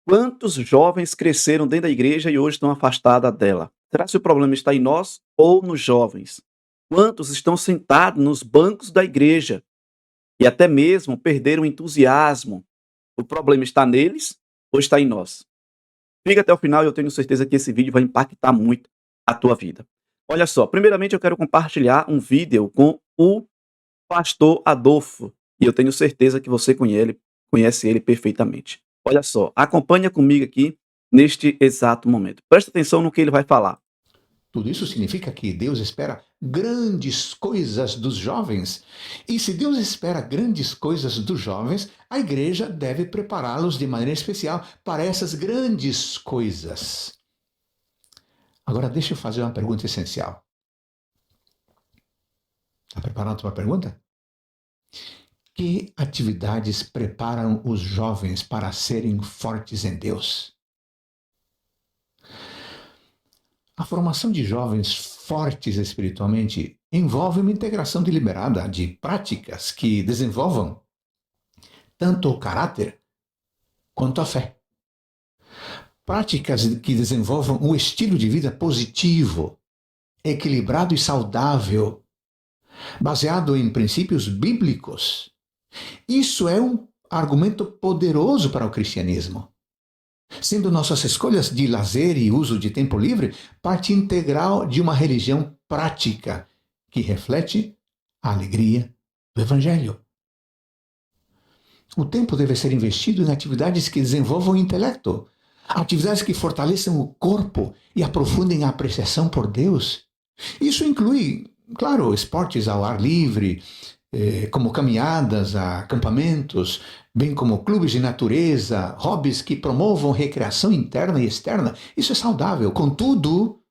Quantos jovens cresceram dentro da igreja e hoje estão afastados dela? Será que o problema está em nós ou nos jovens? Quantos estão sentados nos bancos da igreja e até mesmo perderam o entusiasmo? O problema está neles ou está em nós? Fica até o final e eu tenho certeza que esse vídeo vai impactar muito a tua vida. Olha só, primeiramente eu quero compartilhar um vídeo com o pastor Adolfo e eu tenho certeza que você conhece ele perfeitamente. Olha só, acompanha comigo aqui neste exato momento. Presta atenção no que ele vai falar. Tudo isso significa que Deus espera grandes coisas dos jovens. E se Deus espera grandes coisas dos jovens, a igreja deve prepará-los de maneira especial para essas grandes coisas. Agora, deixa eu fazer uma pergunta essencial. Está preparado para a pergunta? Que atividades preparam os jovens para serem fortes em Deus? A formação de jovens fortes espiritualmente envolve uma integração deliberada de práticas que desenvolvam tanto o caráter quanto a fé. Práticas que desenvolvam um estilo de vida positivo, equilibrado e saudável, baseado em princípios bíblicos. Isso é um argumento poderoso para o cristianismo, sendo nossas escolhas de lazer e uso de tempo livre parte integral de uma religião prática que reflete a alegria do Evangelho. O tempo deve ser investido em atividades que desenvolvam o intelecto, atividades que fortaleçam o corpo e aprofundem a apreciação por Deus. Isso inclui, claro, esportes ao ar livre, como caminhadas, acampamentos, bem como clubes de natureza, hobbies que promovam recreação interna e externa. Isso é saudável. Contudo,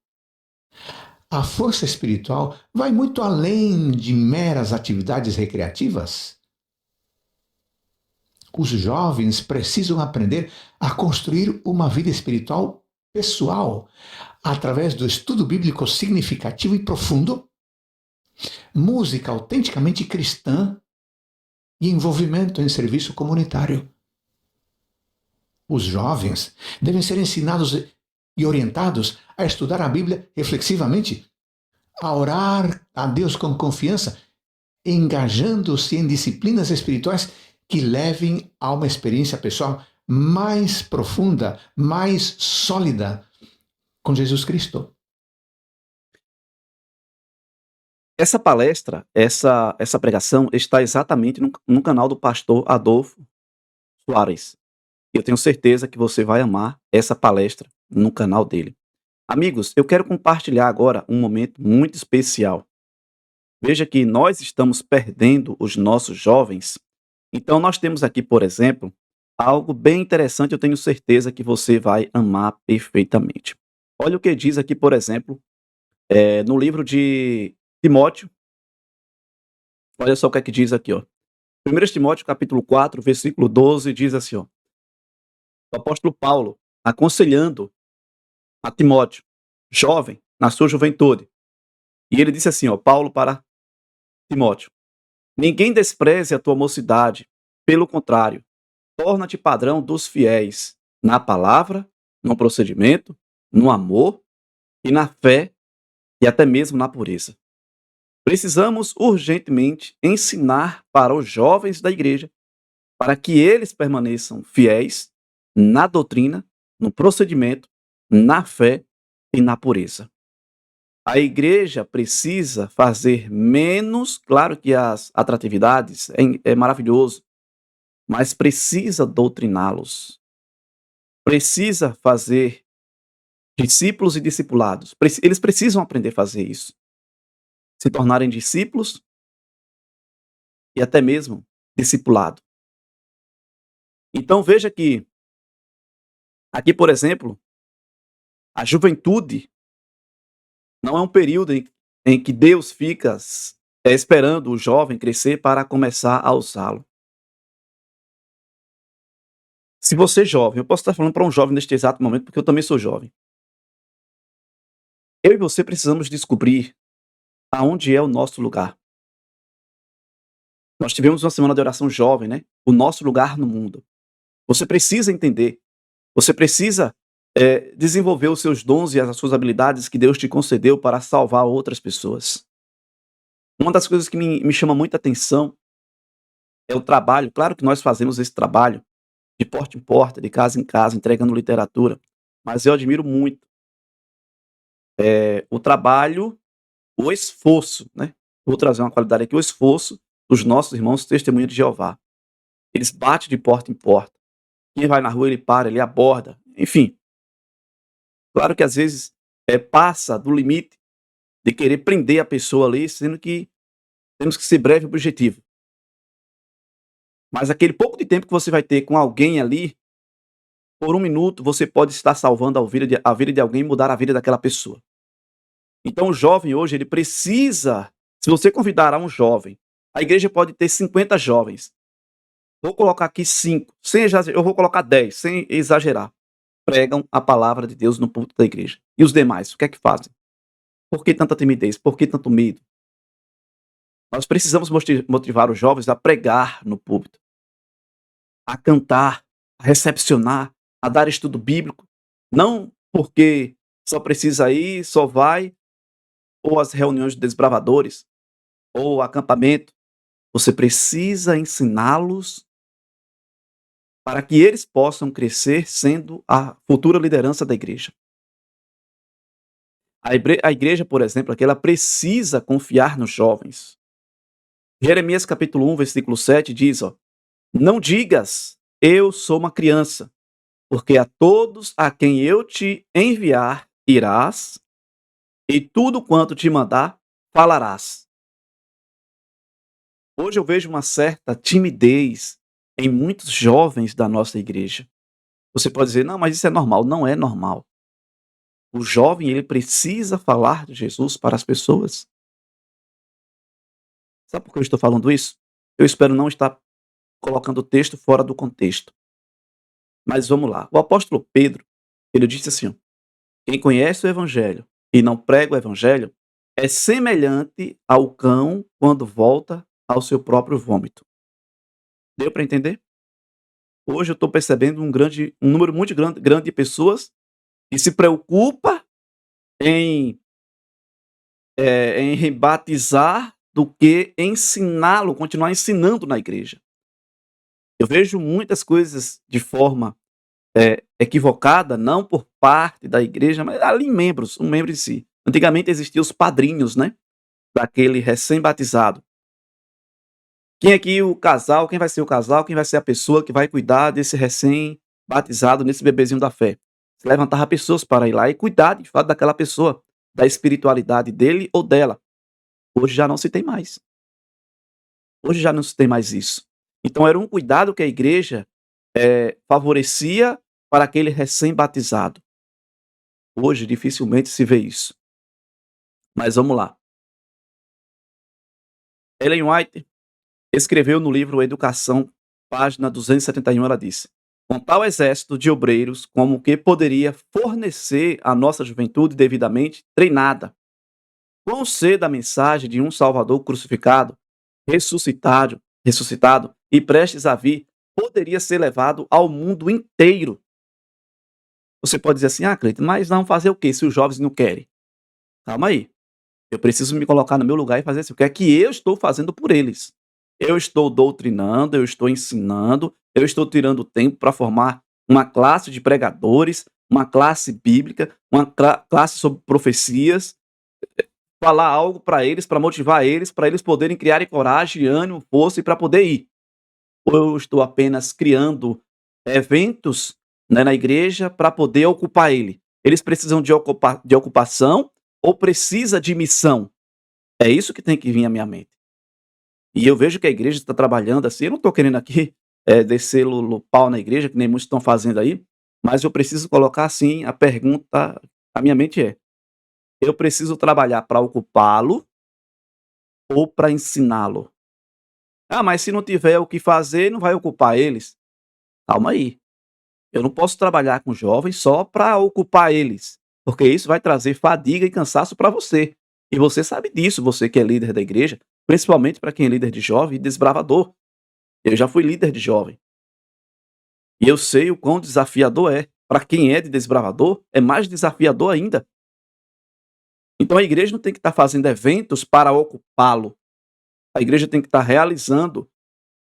a força espiritual vai muito além de meras atividades recreativas. Os jovens precisam aprender a construir uma vida espiritual pessoal através do estudo bíblico significativo e profundo, música autenticamente cristã e envolvimento em serviço comunitário. Os jovens devem ser ensinados e orientados a estudar a Bíblia reflexivamente, a orar a Deus com confiança, engajando-se em disciplinas espirituais que levem a uma experiência pessoal mais profunda, mais sólida com Jesus Cristo. Essa palestra, essa pregação está exatamente no canal do pastor Adolfo Soares. Eu tenho certeza que você vai amar essa palestra no canal dele. Amigos, eu quero compartilhar agora um momento muito especial. Veja que nós estamos perdendo os nossos jovens. Então nós temos aqui, por exemplo, algo bem interessante, eu tenho certeza que você vai amar perfeitamente. Olha o que diz aqui, por exemplo, no livro de Timóteo. Olha só o que é que diz aqui, ó. 1 Timóteo capítulo 4, versículo 12, diz assim, ó. O apóstolo Paulo aconselhando a Timóteo, jovem, na sua juventude. E ele disse assim, ó, Paulo para Timóteo: ninguém despreze a tua mocidade, pelo contrário, torna-te padrão dos fiéis, na palavra, no procedimento, no amor e na fé e até mesmo na pureza. Precisamos urgentemente ensinar para os jovens da igreja para que eles permaneçam fiéis na doutrina, no procedimento, na fé e na pureza. A igreja precisa fazer menos, claro que as atratividades é maravilhoso, mas precisa doutriná-los. Precisa fazer discípulos e discipulados. Eles precisam aprender a fazer isso. Se tornarem discípulos e até mesmo discipulado. Então veja que aqui, por exemplo, a juventude não é um período em que Deus fica esperando o jovem crescer para começar a usá-lo. Se você é jovem, eu posso estar falando para um jovem neste exato momento, porque eu também sou jovem. Eu e você precisamos descobrir aonde é o nosso lugar. Nós tivemos uma semana de oração jovem, né? O nosso lugar no mundo. Você precisa entender Você precisa desenvolver os seus dons e as suas habilidades que Deus te concedeu para salvar outras pessoas. Uma das coisas que me chama muita atenção é o trabalho. Claro que nós fazemos esse trabalho de porta em porta, de casa em casa, entregando literatura, mas eu admiro muito o trabalho, o esforço, né? Vou trazer uma qualidade aqui, o esforço dos nossos irmãos testemunha de Jeová. Eles batem de porta em porta. Quem vai na rua, ele para, ele aborda. Enfim, claro que às vezes passa do limite de querer prender a pessoa ali, sendo que temos que ser breve e objetivo. Mas aquele pouco de tempo que você vai ter com alguém ali, por um minuto, você pode estar salvando a vida de alguém e mudar a vida daquela pessoa. Então o jovem hoje, ele precisa, se você convidar a um jovem, a igreja pode ter 50 jovens. Vou colocar aqui 5, eu vou colocar 10, sem exagerar. Pregam a palavra de Deus no púlpito da igreja. E os demais, o que é que fazem? Por que tanta timidez? Por que tanto medo? Nós precisamos motivar os jovens a pregar no púlpito, a cantar, a recepcionar, a dar estudo bíblico. Não porque só precisa ir, só vai, ou as reuniões de desbravadores, ou acampamento. Você precisa ensiná-los para que eles possam crescer sendo a futura liderança da igreja. A igreja, por exemplo, aqui, ela precisa confiar nos jovens. Jeremias capítulo 1, versículo 7 diz, não digas, eu sou uma criança, porque a todos a quem eu te enviar irás, e tudo quanto te mandar falarás. Hoje eu vejo uma certa timidez em muitos jovens da nossa igreja. Você pode dizer, não, mas isso é normal. Não é normal. O jovem, ele precisa falar de Jesus para as pessoas. Sabe por que eu estou falando isso? Eu espero não estar colocando o texto fora do contexto. Mas vamos lá. O apóstolo Pedro, ele disse assim, quem conhece o evangelho e não prega o evangelho é semelhante ao cão quando volta ao seu próprio vômito. Deu para entender? Hoje eu estou percebendo um número muito grande de pessoas que se preocupa em rebatizar do que ensiná-lo, continuar ensinando na igreja. Eu vejo muitas coisas de forma equivocada, não por parte da igreja, mas ali membros, um membro em si. Antigamente existiam os padrinhos, né? Daquele recém-batizado. Quem aqui o casal, quem vai ser o casal, quem vai ser a pessoa que vai cuidar desse recém-batizado, nesse bebezinho da fé? Se levantava pessoas para ir lá e cuidar de fato daquela pessoa, da espiritualidade dele ou dela. Hoje já não se tem mais. Hoje já não se tem mais isso. Então era um cuidado que a igreja favorecia para aquele recém-batizado. Hoje dificilmente se vê isso. Mas vamos lá. Ellen White escreveu no livro Educação, página 271, ela disse: com tal exército de obreiros como que poderia fornecer a nossa juventude devidamente treinada, quão cedo a mensagem de um Salvador crucificado, ressuscitado e prestes a vir, poderia ser levado ao mundo inteiro. Você pode dizer assim, Cleiton, mas não fazer o quê se os jovens não querem? Calma aí. Eu preciso me colocar no meu lugar e fazer assim, o que é que eu estou fazendo por eles? Eu estou doutrinando, eu estou ensinando, eu estou tirando tempo para formar uma classe de pregadores, uma classe bíblica, uma classe sobre profecias, falar algo para eles, para motivar eles, para eles poderem criar coragem, ânimo, força e para poder ir. Ou eu estou apenas criando eventos, né, na igreja para poder ocupar ele? Eles precisam de ocupação ou precisa de missão? É isso que tem que vir à minha mente. E eu vejo que a igreja está trabalhando assim, eu não estou querendo aqui descer o pau na igreja, que nem muitos estão fazendo aí, mas eu preciso colocar assim, a pergunta, a minha mente eu preciso trabalhar para ocupá-lo ou para ensiná-lo? Mas se não tiver o que fazer, não vai ocupar eles? Calma aí. Eu não posso trabalhar com jovens só para ocupar eles, porque isso vai trazer fadiga e cansaço para você. E você sabe disso, você que é líder da igreja, principalmente para quem é líder de jovem e desbravador. Eu já fui líder de jovem. E eu sei o quão desafiador é. para quem é de desbravador, é mais desafiador ainda. Então a igreja não tem que estar fazendo eventos para ocupá-lo. A igreja tem que estar realizando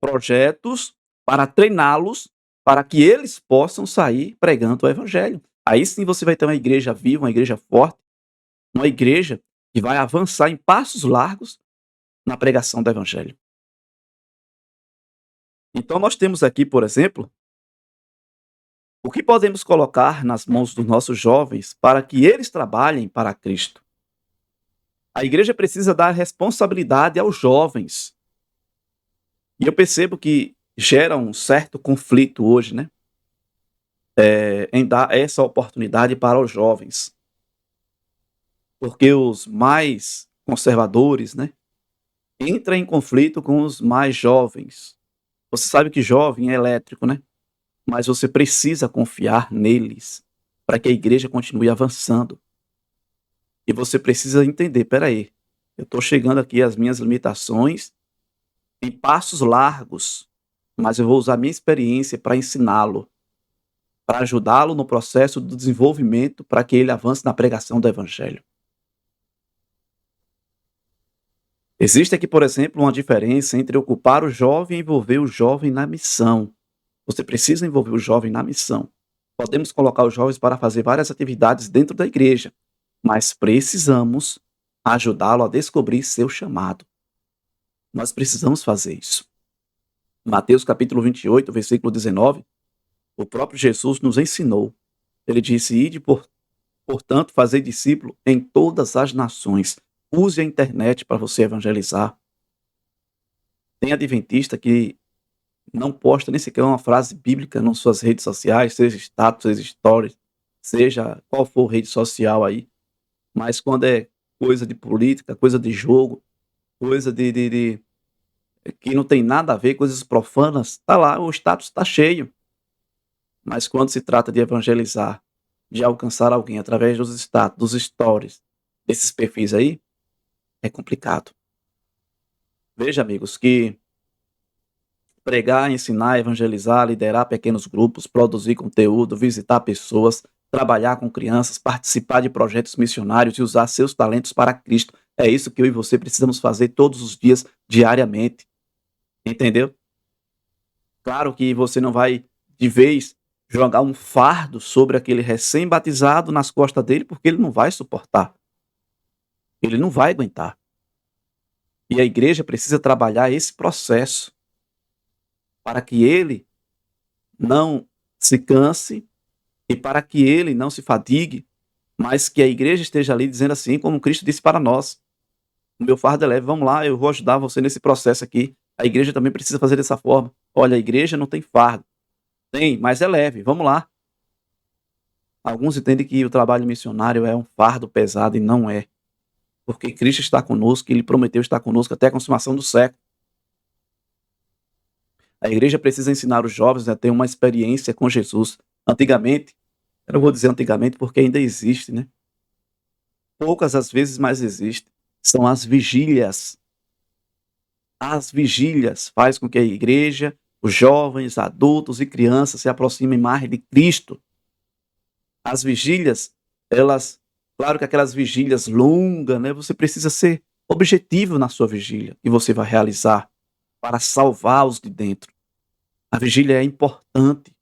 projetos para treiná-los, para que eles possam sair pregando o evangelho. Aí sim você vai ter uma igreja viva, uma igreja forte, uma igreja que vai avançar em passos largos na pregação do evangelho. Então nós temos aqui, por exemplo, o que podemos colocar nas mãos dos nossos jovens para que eles trabalhem para Cristo. A igreja precisa dar responsabilidade aos jovens. E eu percebo que gera um certo conflito hoje, né? Em dar essa oportunidade para os jovens. Porque os mais conservadores, né? Entram em conflito com os mais jovens. Você sabe que jovem é elétrico, né? Mas você precisa confiar neles para que a igreja continue avançando. E você precisa entender, peraí, eu estou chegando aqui às minhas limitações em passos largos, mas eu vou usar minha experiência para ensiná-lo, para ajudá-lo no processo do desenvolvimento, para que ele avance na pregação do evangelho. Existe aqui, por exemplo, uma diferença entre ocupar o jovem e envolver o jovem na missão. Você precisa envolver o jovem na missão. Podemos colocar os jovens para fazer várias atividades dentro da igreja, mas precisamos ajudá-lo a descobrir seu chamado. Nós precisamos fazer isso. Mateus capítulo 28, versículo 19, o próprio Jesus nos ensinou. Ele disse, ide, portanto, fazer discípulo em todas as nações. Use a internet para você evangelizar. Tem adventista que não posta nem sequer uma frase bíblica nas suas redes sociais, seja status, seja stories, seja qual for rede social aí. Mas quando é coisa de política, coisa de jogo, coisa de que não tem nada a ver, coisas profanas, tá lá, o status está cheio. Mas quando se trata de evangelizar, de alcançar alguém através dos status, dos stories, desses perfis aí, é complicado. Veja, amigos, que pregar, ensinar, evangelizar, liderar pequenos grupos, produzir conteúdo, visitar pessoas, trabalhar com crianças, participar de projetos missionários e usar seus talentos para Cristo. É isso que eu e você precisamos fazer todos os dias, diariamente. Entendeu? Claro que você não vai, de vez, jogar um fardo sobre aquele recém-batizado nas costas dele, porque ele não vai suportar. Ele não vai aguentar. E a igreja precisa trabalhar esse processo para que ele não se canse e para que ele não se fadigue, mas que a igreja esteja ali dizendo assim, como Cristo disse para nós, o meu fardo é leve, vamos lá, eu vou ajudar você nesse processo aqui. A igreja também precisa fazer dessa forma. Olha, a igreja não tem fardo. Tem, mas é leve, vamos lá. Alguns entendem que o trabalho missionário é um fardo pesado e não é. Porque Cristo está conosco, Ele prometeu estar conosco até a consumação do século. A igreja precisa ensinar os jovens a ter uma experiência com Jesus. Antigamente, eu não vou dizer antigamente porque ainda existe, né? Poucas as vezes, mas existe. São as vigílias. As vigílias faz com que a igreja, os jovens, adultos e crianças se aproximem mais de Cristo. As vigílias, elas, claro que aquelas vigílias longas, né? Você precisa ser objetivo na sua vigília que você vai realizar para salvar os de dentro. A vigília é importante,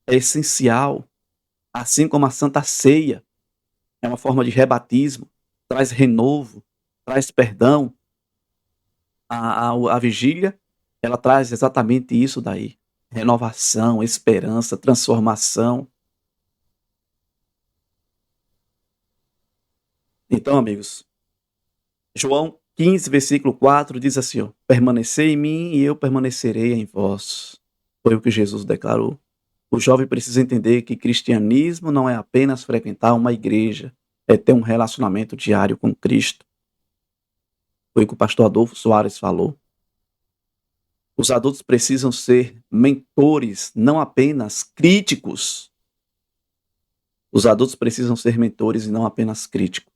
é essencial, assim como a Santa Ceia é uma forma de rebatismo, traz renovo, traz perdão. A vigília, ela traz exatamente isso daí, renovação, esperança, transformação. Então, amigos, João 15, versículo 4 diz assim, ó, permanecei em mim e eu permanecerei em vós. Foi o que Jesus declarou. O jovem precisa entender que cristianismo não é apenas frequentar uma igreja, é ter um relacionamento diário com Cristo. Foi o que o pastor Adolfo Soares falou. Os adultos precisam ser mentores, não apenas críticos. Os adultos precisam ser mentores e não apenas críticos.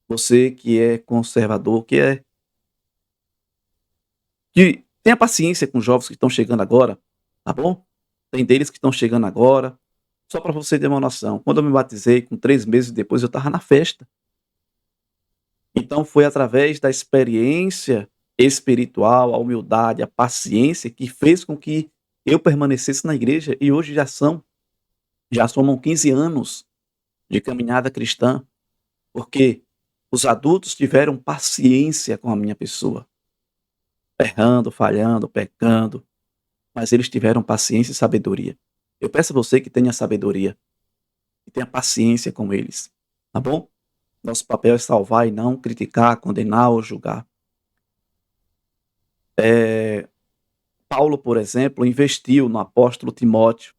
Você que é conservador, que tenha paciência com os jovens que estão chegando agora, tá bom? Tem deles que estão chegando agora, Só para você ter uma noção, quando eu me batizei, com 3 meses depois, eu estava na festa. Então foi através da experiência espiritual, a humildade, a paciência que fez com que eu permanecesse na igreja e hoje já somam 15 anos de caminhada cristã, porque os adultos tiveram paciência com a minha pessoa, errando, falhando, pecando, mas eles tiveram paciência e sabedoria. Eu peço a você que tenha sabedoria, que tenha paciência com eles, tá bom? Nosso papel é salvar e não criticar, condenar ou julgar. Paulo, por exemplo, investiu no apóstolo Timóteo.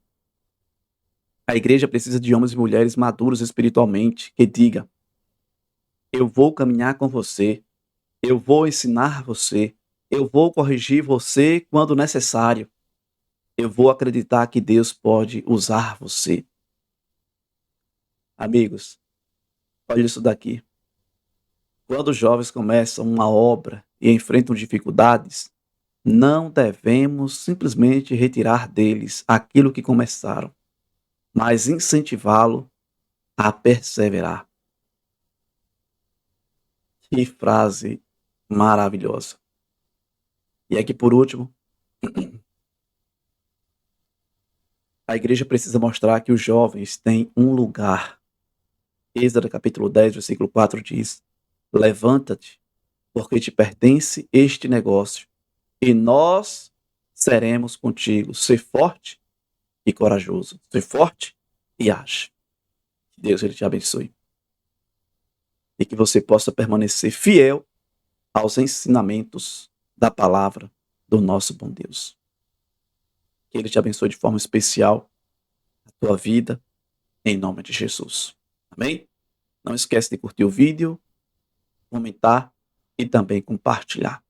A igreja precisa de homens e mulheres maduros espiritualmente, que diga: eu vou caminhar com você, eu vou ensinar você, eu vou corrigir você quando necessário, eu vou acreditar que Deus pode usar você. Amigos, olha isso daqui. Quando os jovens começam uma obra e enfrentam dificuldades, não devemos simplesmente retirar deles aquilo que começaram, mas incentivá-lo a perseverar. Que frase maravilhosa. E aqui, por último, a igreja precisa mostrar que os jovens têm um lugar. Êxodo capítulo 10, versículo 4 diz: levanta-te, porque te pertence este negócio, e nós seremos contigo. Ser forte e corajoso. Ser forte e age. Que Deus ele te abençoe. E que você possa permanecer fiel aos ensinamentos da palavra do nosso bom Deus. Que Ele te abençoe de forma especial a tua vida, em nome de Jesus. Amém? Não esquece de curtir o vídeo, comentar e também compartilhar.